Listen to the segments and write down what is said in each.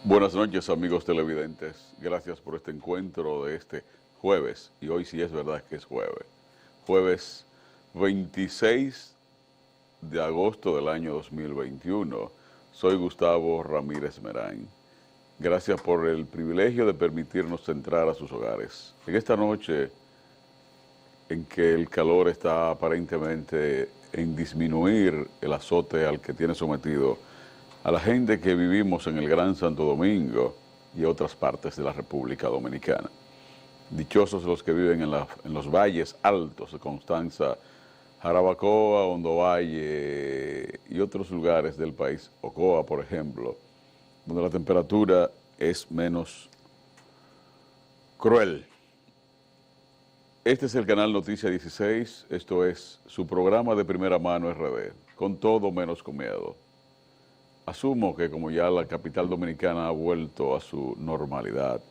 Buenas noches, amigos televidentes. Gracias por este encuentro de este jueves. Y hoy sí es verdad que es jueves. Jueves 26 de agosto del año 2021. Soy Gustavo Ramírez Merán. Gracias por el privilegio de permitirnos entrar a sus hogares. En esta noche en que el calor está aparentemente en disminuir el azote al que tiene sometido a la gente que vivimos en el Gran Santo Domingo y otras partes de la República Dominicana. Dichosos los que viven en los valles altos de Constanza, Jarabacoa, Hondovalle y otros lugares del país, Ocoa, por ejemplo, donde la temperatura es menos cruel. Este es el canal Noticia 16, esto es su programa de primera mano RD, con todo menos con miedo. Asumo que como ya la capital dominicana ha vuelto a su normalidad,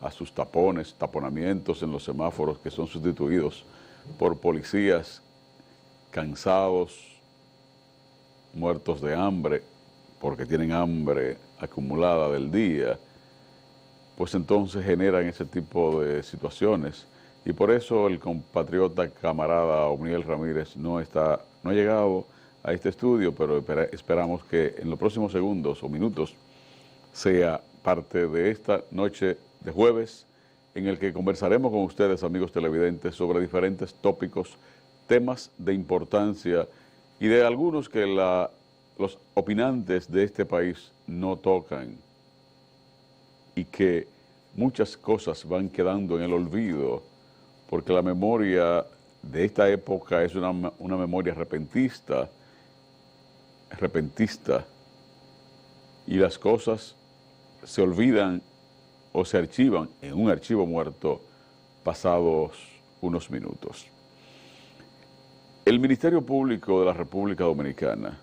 a sus taponamientos en los semáforos que son sustituidos por policías cansados, muertos de hambre, porque tienen hambre acumulada del día, pues entonces generan ese tipo de situaciones. Y por eso el compatriota camarada Omniel Ramírez no ha llegado a este estudio, pero esperamos que en los próximos segundos o minutos sea parte de esta noche de jueves en el que conversaremos con ustedes, amigos televidentes, sobre diferentes tópicos, temas de importancia y de algunos que los opinantes de este país no tocan y que muchas cosas van quedando en el olvido porque la memoria de esta época es una memoria repentista y las cosas se olvidan o se archivan en un archivo muerto pasados unos minutos. El Ministerio Público de la República Dominicana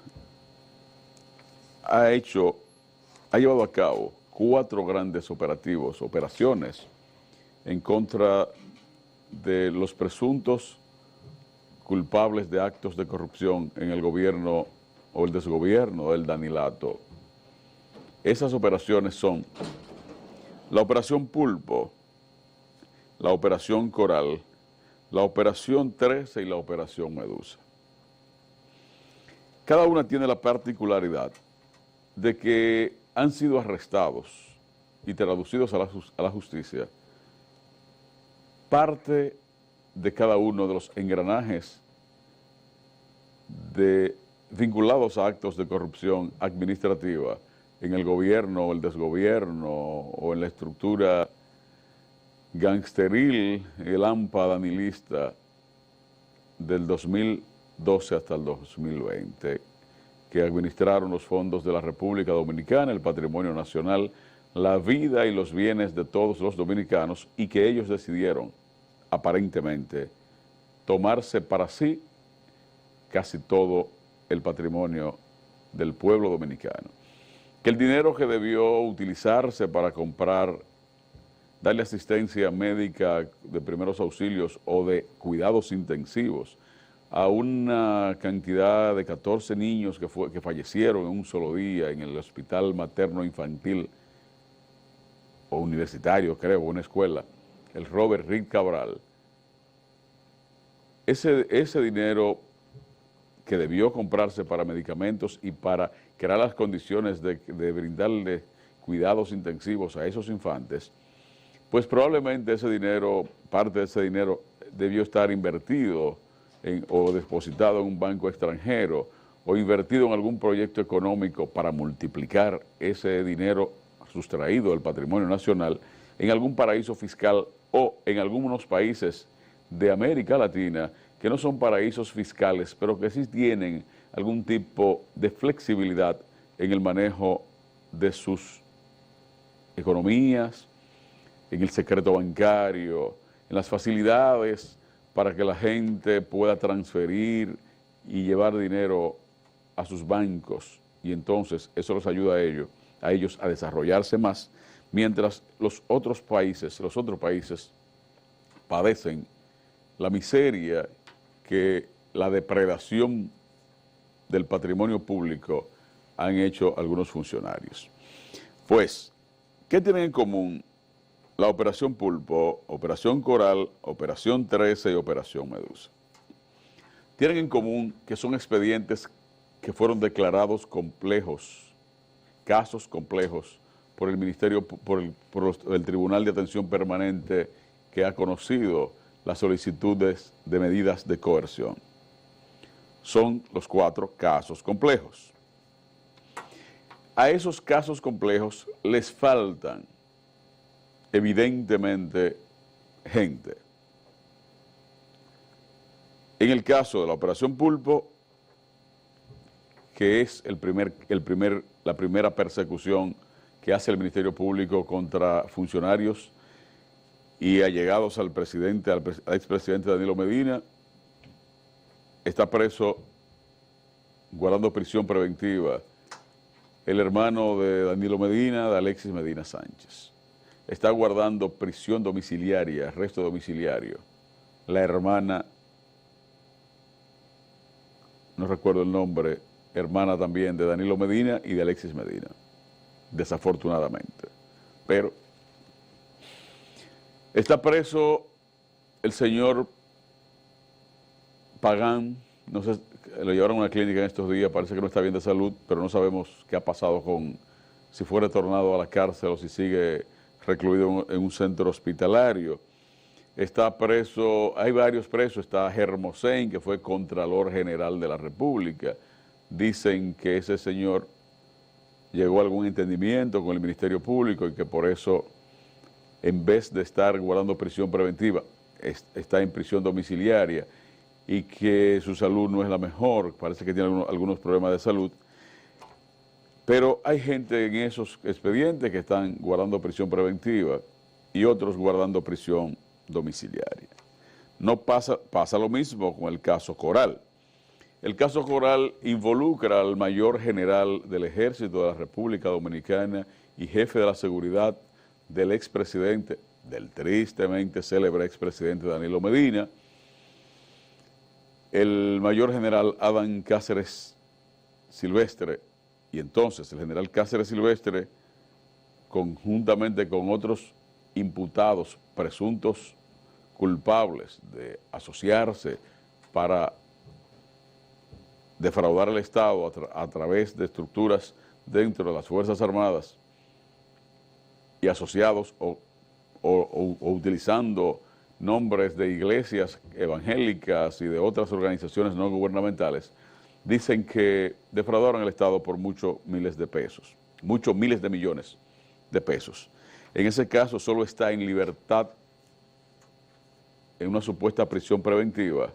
ha llevado a cabo 4 grandes operaciones en contra de los presuntos culpables de actos de corrupción en el gobierno o el desgobierno del Danilato. Esas operaciones son la Operación Pulpo, la Operación Coral, la Operación 13 y la Operación Medusa. Cada una tiene la particularidad de que han sido arrestados y traducidos a la justicia parte de cada uno de los engranajes vinculados a actos de corrupción administrativa en el gobierno o el desgobierno o en la estructura gangsteril, el AMPA danilista del 2012 hasta el 2020, que administraron los fondos de la República Dominicana, el patrimonio nacional, la vida y los bienes de todos los dominicanos y que ellos decidieron, aparentemente, tomarse para sí casi todo el patrimonio del pueblo dominicano. Que el dinero que debió utilizarse para darle asistencia médica de primeros auxilios o de cuidados intensivos a una cantidad de 14 niños que fallecieron en un solo día en el hospital materno infantil o universitario, creo, una escuela, el Robert Reed Cabral, ese dinero que debió comprarse para medicamentos y para crear las condiciones de brindarle cuidados intensivos a esos infantes, pues probablemente parte de ese dinero debió estar invertido o depositado en un banco extranjero o invertido en algún proyecto económico para multiplicar ese dinero sustraído del patrimonio nacional en algún paraíso fiscal o en algunos países de América Latina que no son paraísos fiscales, pero que sí tienen algún tipo de flexibilidad en el manejo de sus economías, en el secreto bancario, en las facilidades para que la gente pueda transferir y llevar dinero a sus bancos, y entonces eso les ayuda a ellos a desarrollarse más, mientras los otros países padecen la miseria que la depredación del patrimonio público han hecho algunos funcionarios. Pues ¿Qué tienen en común la Operación Pulpo, Operación Coral, Operación 13 y Operación Medusa? Tienen en común que son expedientes que fueron declarados complejos, casos complejos, por el Ministerio, el Tribunal de Atención Permanente, que ha conocido las solicitudes de medidas de coerción. Son los 4 casos complejos. A esos casos complejos les faltan, evidentemente, gente. En el caso de la Operación Pulpo, que es la primera persecución que hace el Ministerio Público contra funcionarios y allegados al expresidente Danilo Medina, está preso, guardando prisión preventiva, el hermano de Danilo Medina, de Alexis Medina Sánchez. Está guardando prisión domiciliaria, arresto domiciliario, la hermana, no recuerdo el nombre, hermana también de Danilo Medina y de Alexis Medina, desafortunadamente. Pero está preso el señor Pagán, no sé, lo llevaron a una clínica en estos días, parece que no está bien de salud, pero no sabemos qué ha pasado con, si fue retornado a la cárcel o si sigue recluido en un centro hospitalario. Está preso, hay varios presos, está Hermosén, que fue Contralor General de la República. Dicen que ese señor llegó a algún entendimiento con el Ministerio Público y que por eso, en vez de estar guardando prisión preventiva, está en prisión domiciliaria y que su salud no es la mejor, parece que tiene algunos problemas de salud. Pero hay gente en esos expedientes que están guardando prisión preventiva y otros guardando prisión domiciliaria. No pasa lo mismo con el caso Coral. El caso Coral involucra al mayor general del Ejército de la República Dominicana y jefe de la seguridad del expresidente, del tristemente célebre expresidente Danilo Medina, el mayor general Adán Cáceres Silvestre. Y entonces el general Cáceres Silvestre, conjuntamente con otros imputados presuntos culpables de asociarse para defraudar al Estado a través de estructuras dentro de las Fuerzas Armadas y asociados o utilizando nombres de iglesias evangélicas y de otras organizaciones no gubernamentales, dicen que defraudaron al Estado por muchos miles de pesos, muchos miles de millones de pesos. En ese caso solo está en libertad, en una supuesta prisión preventiva,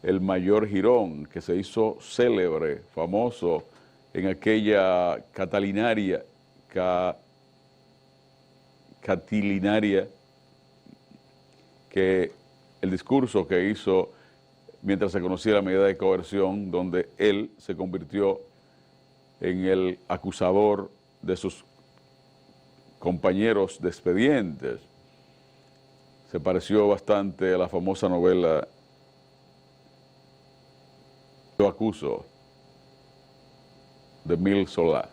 el mayor Girón, que se hizo célebre, famoso, en aquella catilinaria, que el discurso que hizo mientras se conocía la medida de coerción, donde él se convirtió en el acusador de sus compañeros de expedientes. Se pareció bastante a la famosa novela Yo acuso, de Emile Zola.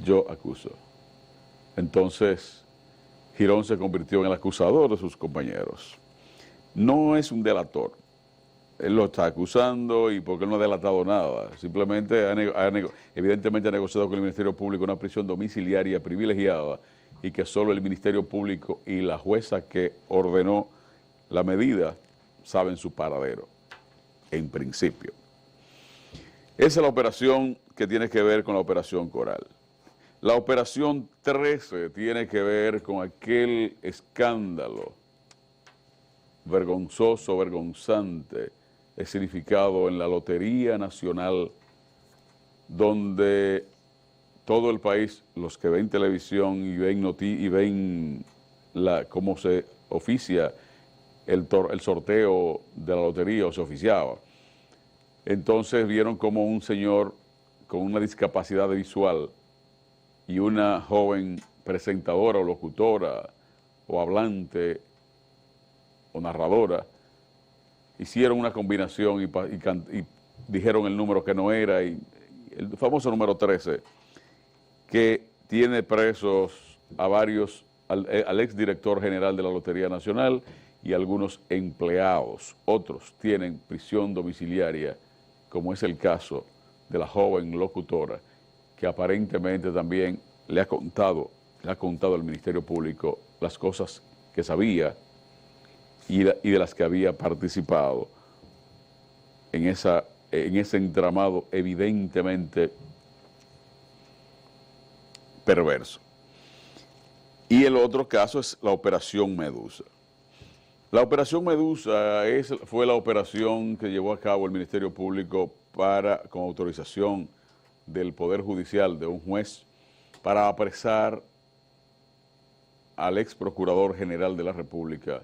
Yo acuso. Entonces, Girón se convirtió en el acusador de sus compañeros. No es un delator. Él lo está acusando y porque él no ha delatado nada. Simplemente, evidentemente ha negociado con el Ministerio Público una prisión domiciliaria privilegiada y que solo el Ministerio Público y la jueza que ordenó la medida saben su paradero, en principio. Esa es la operación que tiene que ver con la Operación Coral. La Operación 13 tiene que ver con aquel escándalo vergonzoso, vergonzante, significado en la Lotería Nacional, donde todo el país, los que ven televisión y ven cómo se oficia el sorteo de la lotería o se oficiaba, entonces vieron como un señor con una discapacidad visual y una joven presentadora o locutora o hablante o narradora hicieron una combinación y dijeron el número que no era, y el famoso número 13, que tiene presos a varios, al exdirector general de la Lotería Nacional y algunos empleados. Otros tienen prisión domiciliaria, como es el caso de la joven locutora, que aparentemente también le ha contado al Ministerio Público las cosas que sabía y de las que había participado en ese entramado evidentemente perverso. Y el otro caso es la Operación Medusa. La Operación Medusa fue la operación que llevó a cabo el Ministerio Público con autorización del Poder Judicial, de un juez, para apresar al ex Procurador General de la República,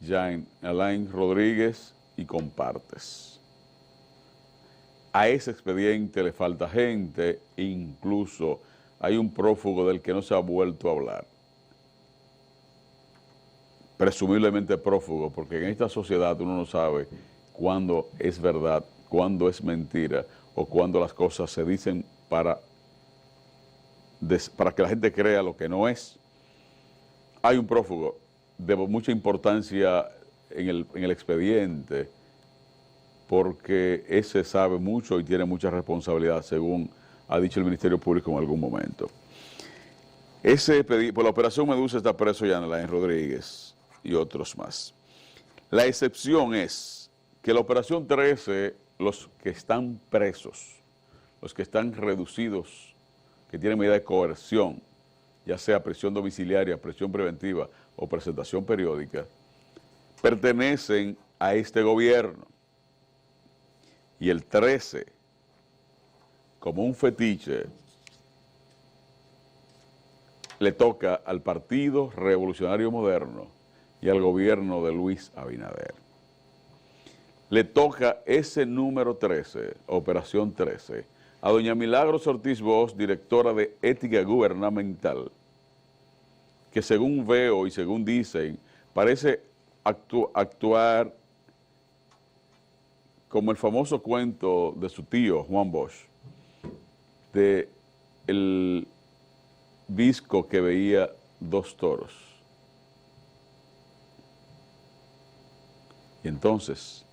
Jean Alain Rodríguez y compartes. A ese expediente le falta gente, incluso hay un prófugo del que no se ha vuelto a hablar. Presumiblemente prófugo, porque en esta sociedad uno no sabe cuándo es verdad, cuándo es mentira, o cuándo las cosas se dicen para que la gente crea lo que no es. Hay un prófugo de mucha importancia en el expediente, porque ese sabe mucho y tiene mucha responsabilidad, según ha dicho el Ministerio Público en algún momento. Por la Operación Medusa está preso Jean Alain Rodríguez y otros más. La excepción es que la Operación 13, los que están presos, los que están reducidos, que tienen medida de coerción, ya sea prisión domiciliaria, prisión preventiva o presentación periódica, pertenecen a este gobierno. Y el 13, como un fetiche, le toca al Partido Revolucionario Moderno y al gobierno de Luis Abinader. Le toca ese número 13, Operación 13, a doña Milagros Ortiz Bosch, directora de Ética Gubernamental, que según veo y según dicen, parece actuar como el famoso cuento de su tío, Juan Bosch, de el visco que veía dos toros. Y entonces,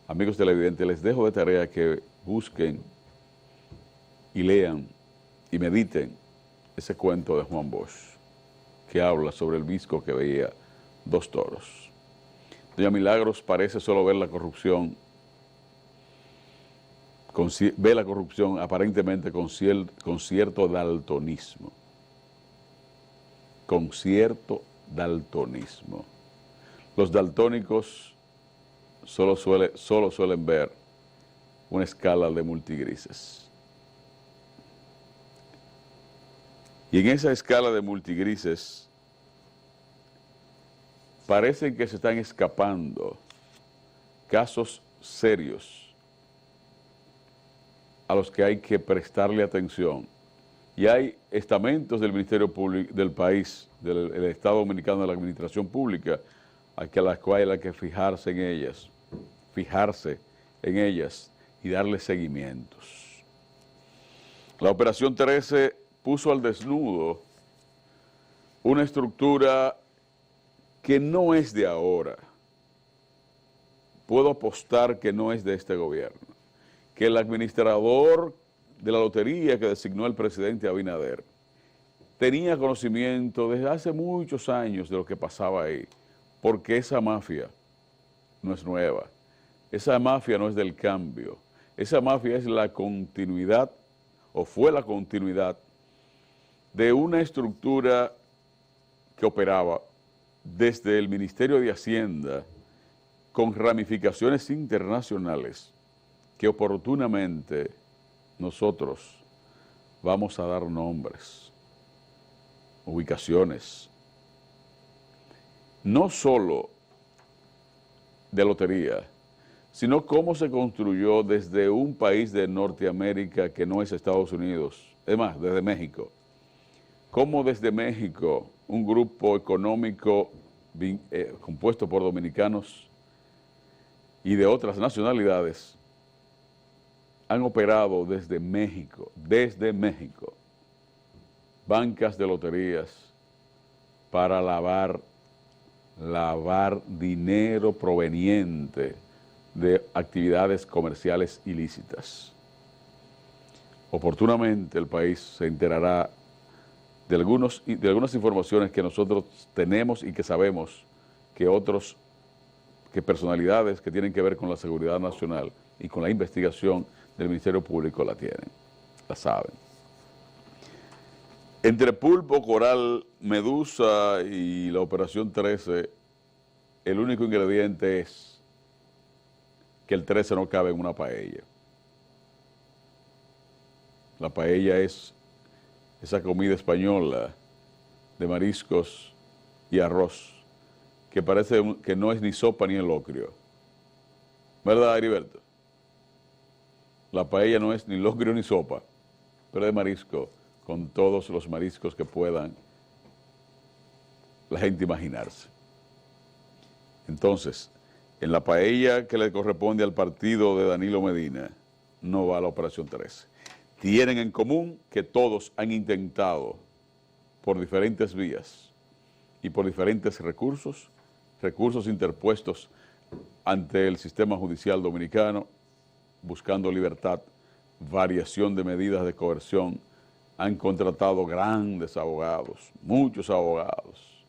amigos televidentes, les dejo de tarea que busquen y lean y mediten ese cuento de Juan Bosch, que habla sobre el visco que veía dos toros. Doña Milagros parece solo ver la corrupción, ve la corrupción aparentemente con cierto daltonismo. Con cierto daltonismo. Los daltónicos solo suelen ver una escala de multigrises. Y en esa escala de multigrises parecen que se están escapando casos serios a los que hay que prestarle atención. Y hay estamentos del Ministerio Público del país, del Estado Dominicano de la Administración Pública, a las cuales hay que fijarse en ellas y darle seguimientos. La Operación 13 puso al desnudo una estructura que no es de ahora. Puedo apostar que no es de este gobierno. Que el administrador de la lotería que designó el presidente Abinader tenía conocimiento desde hace muchos años de lo que pasaba ahí, porque esa mafia no es nueva, esa mafia no es del cambio, esa mafia es la continuidad, o fue la continuidad, de una estructura que operaba desde el Ministerio de Hacienda con ramificaciones internacionales que oportunamente nosotros vamos a dar nombres, ubicaciones, no solo de lotería, sino cómo se construyó desde un país de Norteamérica que no es Estados Unidos, es más, desde México. Cómo desde México un grupo económico compuesto por dominicanos y de otras nacionalidades han operado desde México, bancas de loterías para lavar dinero proveniente de actividades comerciales ilícitas. Oportunamente el país se enterará de algunas informaciones que nosotros tenemos y que sabemos que personalidades que tienen que ver con la seguridad nacional y con la investigación del Ministerio Público la tienen, la saben. Entre pulpo, coral, medusa y la operación 13, el único ingrediente es que el 13 no cabe en una paella. La paella es esa comida española de mariscos y arroz, que parece que no es ni sopa ni elocrio. ¿Verdad, Heriberto? La paella no es ni locrio ni sopa, pero es de marisco, con todos los mariscos que puedan la gente imaginarse. Entonces, en la paella que le corresponde al partido de Danilo Medina, no va la operación 13. Tienen en común que todos han intentado, por diferentes vías y por diferentes recursos interpuestos ante el sistema judicial dominicano, buscando libertad, variación de medidas de coerción, han contratado grandes abogados, muchos abogados,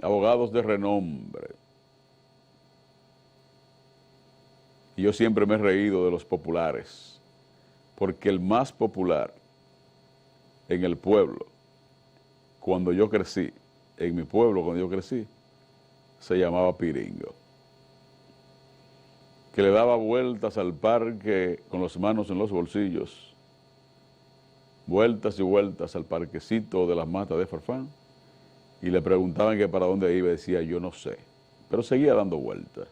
abogados de renombre. Y yo siempre me he reído de los populares, porque el más popular en el pueblo, cuando yo crecí, en mi pueblo cuando yo crecí, se llamaba Piringo, que le daba vueltas al parque con las manos en los bolsillos, vueltas y vueltas al parquecito de las matas de Farfán, y le preguntaban que para dónde iba y decía, yo no sé, pero seguía dando vueltas.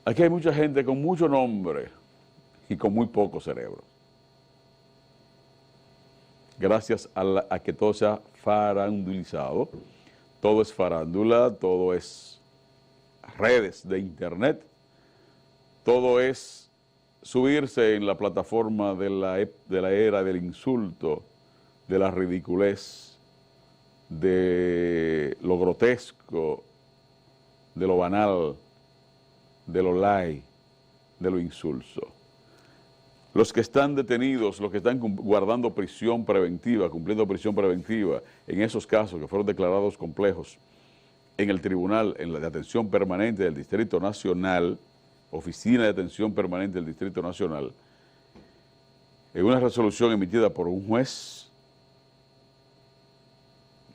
Aquí hay mucha gente con mucho nombre y con muy poco cerebro. Gracias a que todo se ha farandulizado, todo es farándula, todo es redes de internet, todo es subirse en la plataforma de la era del insulto, de la ridiculez, de lo grotesco, de lo banal, de lo light, de lo insulso. Los que están detenidos, los que están guardando prisión preventiva, cumpliendo prisión preventiva, en esos casos que fueron declarados complejos, en el tribunal, en la de atención permanente del Distrito Nacional, Oficina de Atención Permanente del Distrito Nacional, en una resolución emitida por un juez,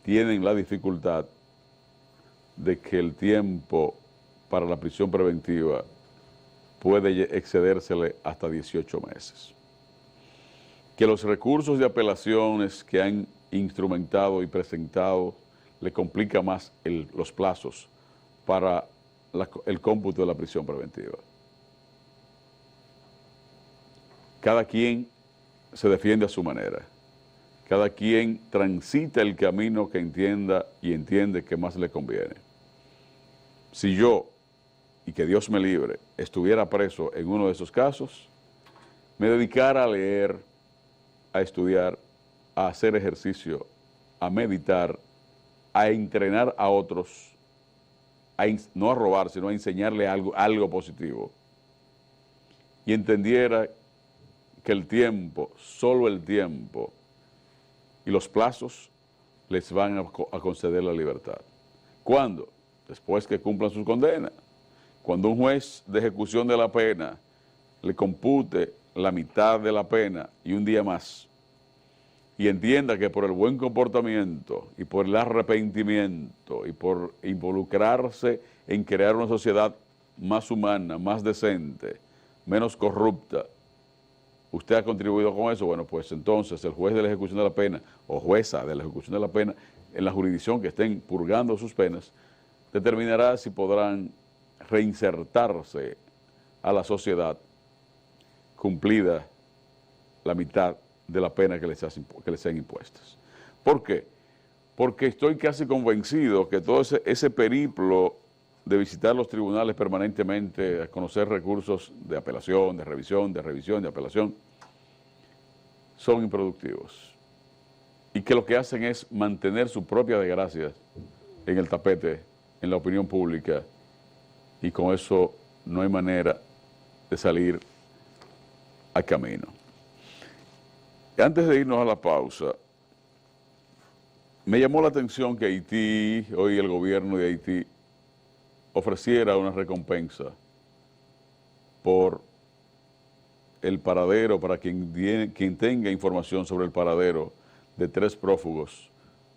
tienen la dificultad de que el tiempo para la prisión preventiva puede excedérsele hasta 18 meses. Que los recursos de apelaciones que han instrumentado y presentado le complica más los plazos para el cómputo de la prisión preventiva. Cada quien se defiende a su manera. Cada quien transita el camino que entienda y entiende que más le conviene. Si yo, y que Dios me libre, estuviera preso en uno de esos casos, me dedicara a leer, a estudiar, a hacer ejercicio, a meditar, a entrenar a otros, no a robar, sino a enseñarle algo positivo. Y entendiera que el tiempo, solo el tiempo y los plazos les van a conceder la libertad. ¿Cuándo? Después que cumplan sus condenas. Cuando un juez de ejecución de la pena le compute la mitad de la pena y un día más, y entienda que por el buen comportamiento y por el arrepentimiento y por involucrarse en crear una sociedad más humana, más decente, menos corrupta, usted ha contribuido con eso, bueno, pues entonces el juez de la ejecución de la pena o jueza de la ejecución de la pena en la jurisdicción que estén purgando sus penas, determinará si podrán reinsertarse a la sociedad cumplida la mitad de la pena que les sean impuestas. ¿Por qué? Porque estoy casi convencido que todo ese periplo de visitar los tribunales permanentemente, a conocer recursos de apelación, de revisión, de apelación, son improductivos. y que lo que hacen es mantener su propia desgracia en el tapete, en la opinión pública, y con eso no hay manera de salir al camino. Antes de irnos a la pausa, me llamó la atención que Haití, hoy el gobierno de Haití, ofreciera una recompensa por el paradero, para quien tenga información sobre el paradero de 3 prófugos,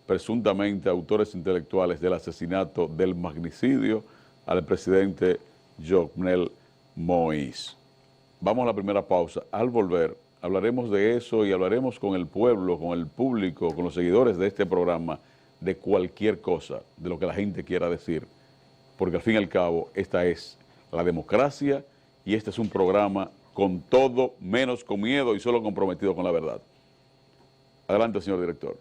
presuntamente autores intelectuales del asesinato, del magnicidio al presidente Jovenel Moïse. Vamos a la primera pausa. Al volver, hablaremos de eso y hablaremos con el pueblo, con el público, con los seguidores de este programa, de cualquier cosa, de lo que la gente quiera decir, porque al fin y al cabo esta es la democracia y este es un programa con todo menos con miedo y solo comprometido con la verdad. Adelante, señor director.